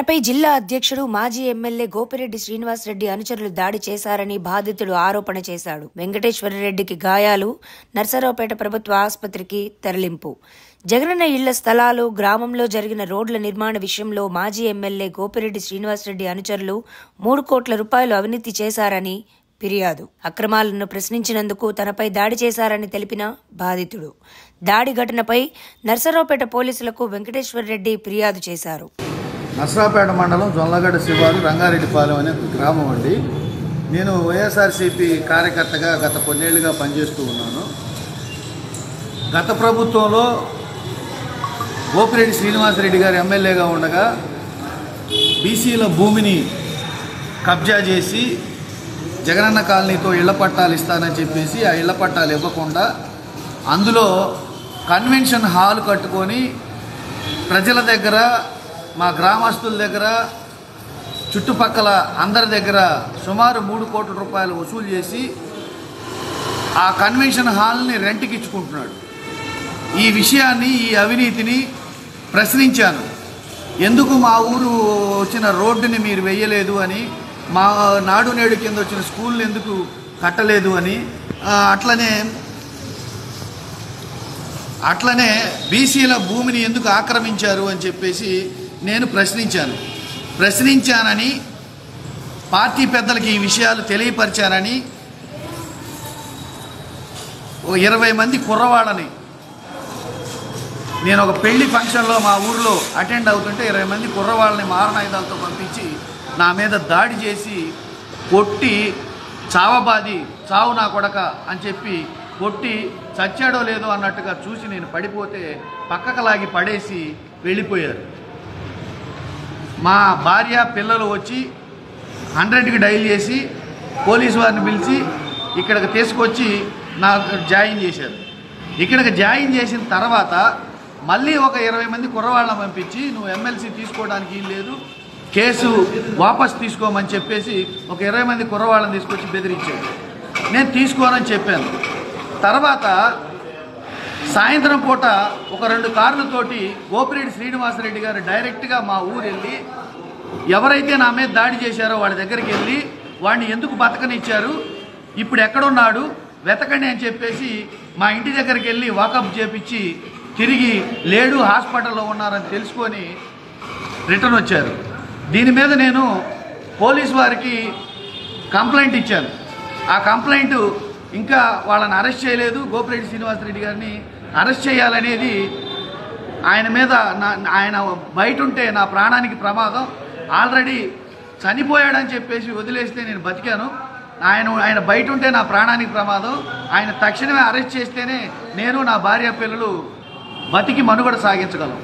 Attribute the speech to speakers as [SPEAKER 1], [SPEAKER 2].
[SPEAKER 1] తనపై జిల్లా అధ్యక్షుడు మాజీ ఎమ్మెల్యే గోపిరెడ్డి శ్రీనివాసరెడ్డి అనుచరులు దాడి చేశారని బాధితుడు ఆరోపణ చేశాడు. వెంకటేశ్వరరెడ్డికి గాయాలు, నర్సరావుపేట ప్రభుత్వ ఆసుపత్రికి తరలింపు. జగనన్న ఇళ్ల స్థలాలు, గ్రామంలో జరిగిన రోడ్ల నిర్మాణ విషయంలో మాజీ ఎమ్మెల్యే గోపిరెడ్డి శ్రీనివాసరెడ్డి అనుచరులు 3 కోట్ల రూపాయలు అవినీతి చేశారని ఫిర్యాదు. అక్రమాలను ప్రశ్నించినందుకు తనపై దాడి చేశారని తెలిపిన బాధితుడు దాడి ఘటనపై నర్సరావుపేట పోలీసులకు వెంకటేశ్వరరెడ్డి ఫిర్యాదు చేశారు.
[SPEAKER 2] నర్సరావుపేట మండలం జొన్నగడ్డ శివారు రంగారెడ్డిపాలెం అనే గ్రామం అండి. నేను వైఎస్ఆర్సీపీ కార్యకర్తగా గత కొన్నేళ్లుగా పనిచేస్తూ ఉన్నాను. గత ప్రభుత్వంలో గోపిరెడ్డి శ్రీనివాసరెడ్డి గారు ఎమ్మెల్యేగా ఉండగా బీసీల భూమిని కబ్జా చేసి జగనన్న కాలనీతో ఇళ్ల పట్టాలు ఇస్తానని చెప్పేసి ఆ ఇళ్ల పట్టాలు ఇవ్వకుండా అందులో కన్వెన్షన్ హాల్ కట్టుకొని ప్రజల దగ్గర, మా గ్రామస్తుల దగ్గర, చుట్టుపక్కల అందరి దగ్గర సుమారు 3 కోట్ల రూపాయలు వసూలు చేసి ఆ కన్వెన్షన్ హాల్ని రెంట్కి ఇచ్చుకుంటున్నాడు. ఈ విషయాన్ని, ఈ అవినీతిని ప్రశ్నించాను. ఎందుకు మా ఊరు వచ్చిన రోడ్డుని మీరు వెయ్యలేదు అని, మా నాడు నేడు కింద వచ్చిన స్కూల్ని ఎందుకు కట్టలేదు అని, అట్లనే బీసీల భూమిని ఎందుకు ఆక్రమించారు అని చెప్పేసి నేను ప్రశ్నించానని పార్టీ పెద్దలకి ఈ విషయాలు తెలియపరిచానని 20 మంది కుర్రవాళ్ళని, నేను ఒక పెళ్లి ఫంక్షన్లో మా ఊరిలో అటెండ్ అవుతుంటే 20 మంది కుర్రవాళ్ళని మారణాయుధాలతో పంపించి నా మీద దాడి చేసి కొట్టి చావబాది, చావు నా కొడక అని చెప్పి కొట్టి చచ్చాడో లేదో అన్నట్టుగా చూసి నేను పడిపోతే పక్కకు లాగి పడేసి వెళ్ళిపోయారు. మా భార్య, పిల్లలు వచ్చి 100కి డైల్ చేసి పోలీసు వారిని పిలిచి ఇక్కడికి తీసుకొచ్చి నాకు జాయిన్ చేశారు. ఇక్కడికి జాయిన్ చేసిన తర్వాత మళ్ళీ ఒక 20 మంది కుర్రవాళ్ళని పంపించి నువ్వు ఎమ్మెల్సీ తీసుకోవడానికి లేదు, కేసు వాపస్ తీసుకోమని చెప్పేసి ఒక 20 మంది కుర్రవాళ్ళని తీసుకొచ్చి బెదిరించాడు. నేను తీసుకోనని చెప్పాను. తర్వాత సాయంత్రం పూట ఒక 2 కార్లతోటి గోపిరెడ్డి శ్రీనివాసరెడ్డి గారు డైరెక్ట్గా మా ఊరు వెళ్ళి ఎవరైతే నా మీద దాడి చేశారో వాళ్ళ దగ్గరికి వెళ్ళి వాడిని ఎందుకు బతకనిచ్చారు, ఇప్పుడు ఎక్కడున్నాడు వెతకండి అని చెప్పేసి మా ఇంటి దగ్గరికి వెళ్ళి వాకప్ చేపించి తిరిగి లేడు, హాస్పిటల్లో ఉన్నారని తెలుసుకొని రిటర్న్ వచ్చారు. దీని మీద నేను పోలీసు వారికి కంప్లైంట్ ఇచ్చాను. ఆ కంప్లైంట్ ఇంకా వాళ్ళని అరెస్ట్ చేయలేదు. గోపిరెడ్డి శ్రీనివాసరెడ్డి గారిని అరెస్ట్ చేయాలనేది ఆయన మీద, ఆయన బయట ఉంటే నా ప్రాణానికి ప్రమాదం, ఆల్రెడీ చనిపోయాడని చెప్పేసి వదిలేస్తే నేను బతికాను. ఆయన బయట ఉంటే నా ప్రాణానికి ప్రమాదం, ఆయన తక్షణమే అరెస్ట్ చేస్తేనే నేను, నా భార్య, పిల్లలు బతికి మనుగడ సాగించగలం.